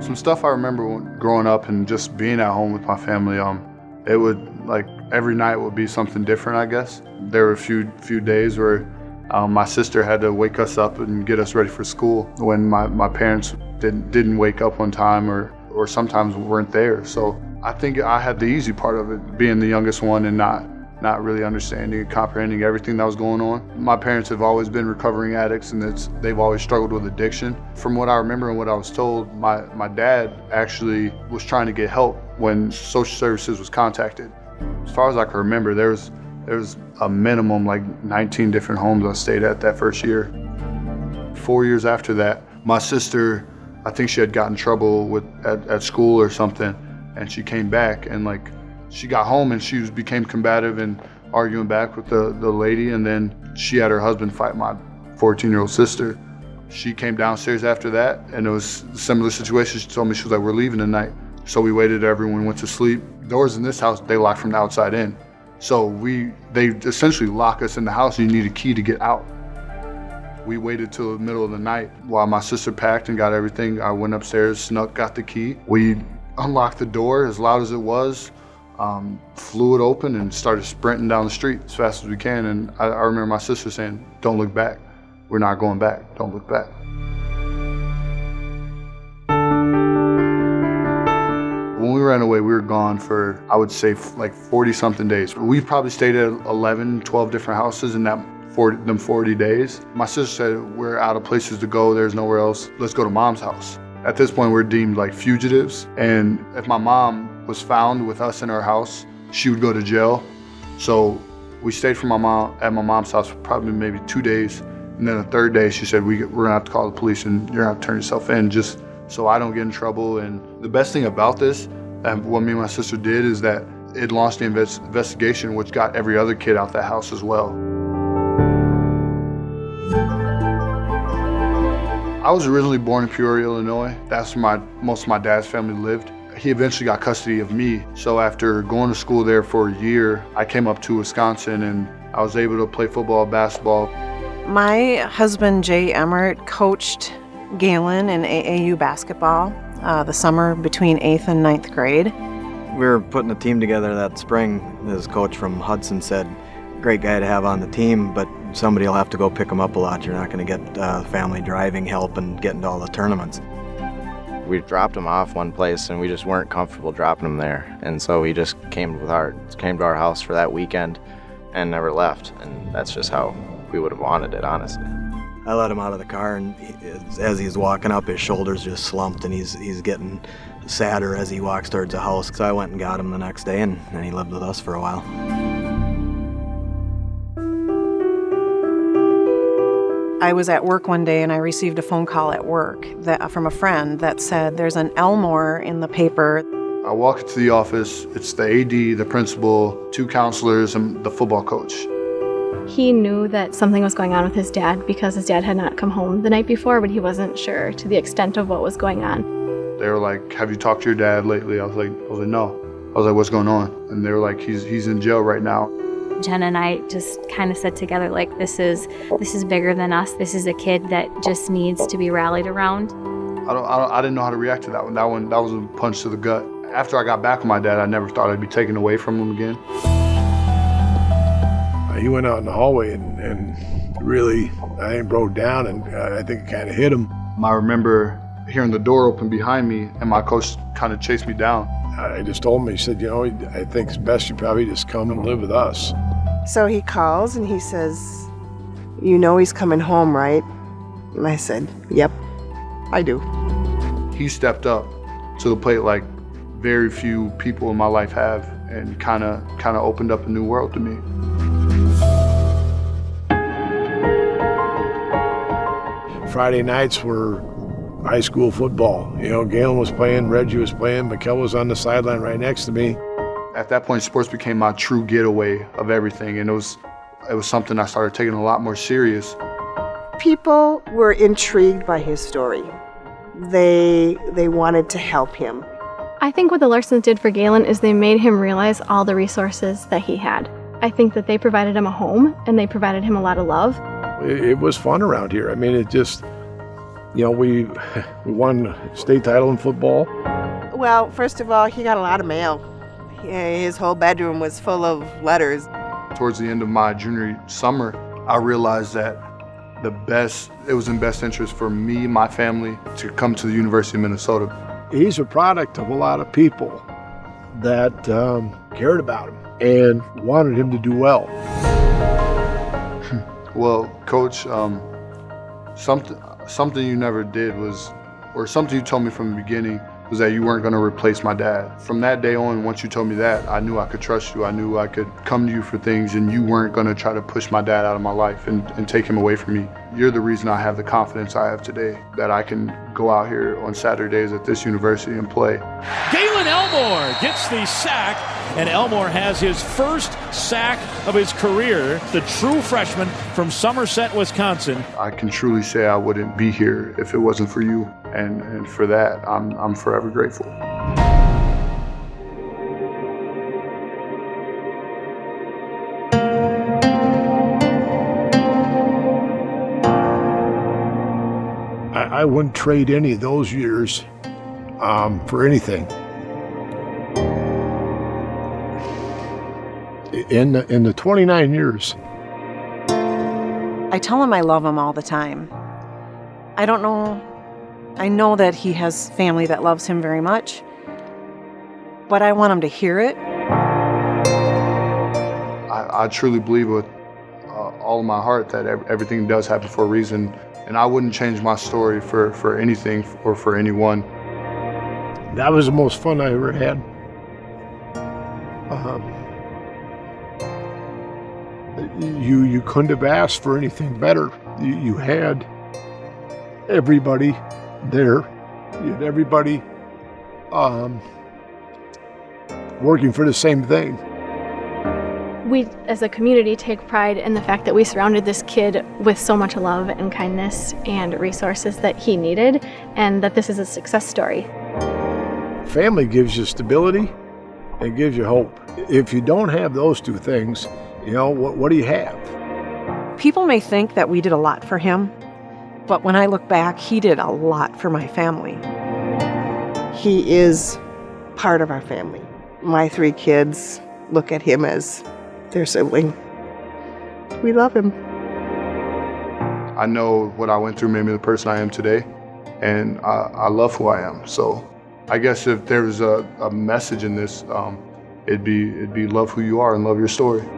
Some stuff I remember growing up and just being at home with my family, it would, like, every night would be something different, I guess. There were a few days where my sister had to wake us up and get us ready for school when my parents didn't wake up on time or sometimes weren't there. So I think I had the easy part of it, being the youngest one and not really understanding and comprehending everything that was going on. My parents have always been recovering addicts, and they've always struggled with addiction. From what I remember and what I was told, my dad actually was trying to get help when social services was contacted. As far as I can remember, there was a minimum like 19 different homes I stayed at that first year. 4 years after that, my sister, I think she had gotten in trouble at school or something, and she came back and she got home and she became combative and arguing back with the lady, and then she had her husband fight my 14-year-old sister. She came downstairs after that, and it was a similar situation. She told me, she was like, we're leaving tonight. So we waited, everyone went to sleep. Doors in this house, they lock from the outside in. So they essentially lock us in the house, and you need a key to get out. We waited till the middle of the night while my sister packed and got everything. I went upstairs, snuck, got the key. We unlocked the door as loud as it was, flew it open and started sprinting down the street as fast as we can. And I remember my sister saying, don't look back. We're not going back. Don't look back. When we ran away, we were gone for, I would say, like 40-something days. We probably stayed at 11, 12 different houses in them 40 days. My sister said, we're out of places to go. There's nowhere else. Let's go to Mom's house. At this point, we're deemed like fugitives. And if my mom was found with us in her house, she would go to jail. So we stayed at my mom's house for probably maybe 2 days. And then the third day, she said, we're gonna have to call the police and you're gonna have to turn yourself in just so I don't get in trouble. And the best thing about this, and what me and my sister did, is that it launched the investigation, which got every other kid out that house as well. I was originally born in Peoria, Illinois. That's where most of my dad's family lived. He eventually got custody of me. So after going to school there for a year, I came up to Wisconsin and I was able to play football, basketball. My husband, Jay Emmert, coached Gaelin in AAU basketball the summer between 8th and 9th grade. We were putting a team together that spring. His coach from Hudson said, great guy to have on the team, but somebody will have to go pick him up a lot. You're not going to get family driving help and get into all the tournaments. We dropped him off one place and we just weren't comfortable dropping him there. And so he just came to our house for that weekend and never left. And that's just how we would have wanted it, honestly. I let him out of the car, and as he's walking up, his shoulders just slumped, and he's getting sadder as he walks towards the house. So I went and got him the next day, and he lived with us for a while. I was at work one day and I received a phone call at work from a friend that said there's an Elmore in the paper. I walk into the office, it's the AD, the principal, 2 counselors, and the football coach. He knew that something was going on with his dad because his dad had not come home the night before, but he wasn't sure to the extent of what was going on. They were like, have you talked to your dad lately? I was like, no. I was like, what's going on? And they were like, he's in jail right now. Jen and I just kind of said together, like, this is bigger than us. This is a kid that just needs to be rallied around. I didn't know how to react to that one. That was a punch to the gut. After I got back with my dad, I never thought I'd be taken away from him again. He went out in the hallway and really, I think, broke down, and I think it kind of hit him. I remember hearing the door open behind me, and my coach kind of chased me down. I just told him, he said, I think it's best you probably just come and live with us. So he calls and he says, he's coming home, right? And I said, yep, I do. He stepped up to the plate like very few people in my life have, and kind of opened up a new world to me. Friday nights were high school football. Gaelin was playing, Reggie was playing, Mikkel was on the sideline right next to me. At that point, sports became my true getaway of everything, and it was something I started taking a lot more serious. People were intrigued by his story. They wanted to help him. I think what the Larsons did for Gaelin is they made him realize all the resources that he had. I think that they provided him a home, and they provided him a lot of love. It was fun around here. I mean, You know, we won state title in football. Well, first of all, he got a lot of mail. His whole bedroom was full of letters. Towards the end of my junior summer, I realized that it was in best interest for me, my family, to come to the University of Minnesota. He's a product of a lot of people that cared about him and wanted him to do well. Well, Coach, something you never did was, or something you told me from the beginning, was that you weren't going to replace my dad. From that day on, once you told me that, I knew I could trust you. I knew I could come to you for things, and you weren't going to try to push my dad out of my life and take him away from me. You're the reason I have the confidence I have today, that I can go out here on Saturdays at this university and play. Gaelin Elmore gets the sack, and Elmore has his first sack of his career, the true freshman from Somerset, Wisconsin. I can truly say I wouldn't be here if it wasn't for you, and for that, I'm forever grateful. I wouldn't trade any of those years for anything. In the 29 years. I tell him I love him all the time. I don't know, I know that he has family that loves him very much, but I want him to hear it. I truly believe with all of my heart that everything does happen for a reason, and I wouldn't change my story for anything or for anyone. That was the most fun I ever had. You couldn't have asked for anything better. You had everybody there. You had everybody working for the same thing. We, as a community, take pride in the fact that we surrounded this kid with so much love and kindness and resources that he needed, and that this is a success story. Family gives you stability and gives you hope. If you don't have those two things, you know, what do you have? People may think that we did a lot for him, but when I look back, he did a lot for my family. He is part of our family. My 3 kids look at him as their sibling. We love him. I know what I went through made me the person I am today, and I love who I am. So I guess if there was a message in this, it'd be love who you are and love your story.